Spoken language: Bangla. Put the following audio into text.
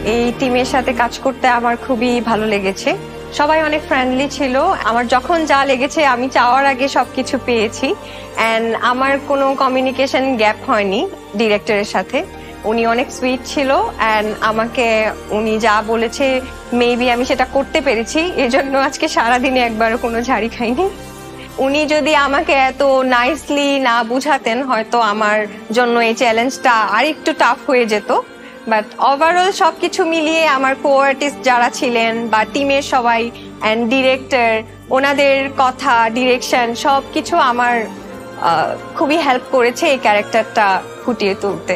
এই টিমের সাথে কাজ করতে আমার খুবই ভালো লেগেছে। সবাই অনেক ফ্রেন্ডলি ছিল। আমার যখন যা লেগেছে আমি চাওয়ার আগে সবকিছু পেয়েছি। এন্ড আমার কোনো কমিউনিকেশন গ্যাপ হয়নি ডিরেক্টরের সাথে। উনি অনেক সুইট ছিল এন্ড আমাকে উনি যা বলেছে মেবি আমি সেটা করতে পেরেছি, এজন্য আজকে সারাদিনে একবারও কোনো ঝাড়ি খাইনি। উনি যদি আমাকে এত নাইসলি না বুঝাতেন হয়তো আমার জন্য এই চ্যালেঞ্জটা আরেকটু টাফ হয়ে যেত। বাট ওভারঅল সবকিছু মিলিয়ে আমার কো আর্টিস্ট যারা ছিলেন বা টিমের সবাই অ্যান্ড ডিরেক্টর, ওনাদের কথা, ডিরেকশন সবকিছু আমার খুবই হেল্প করেছে এই ক্যারেক্টারটা ফুটিয়ে তুলতে।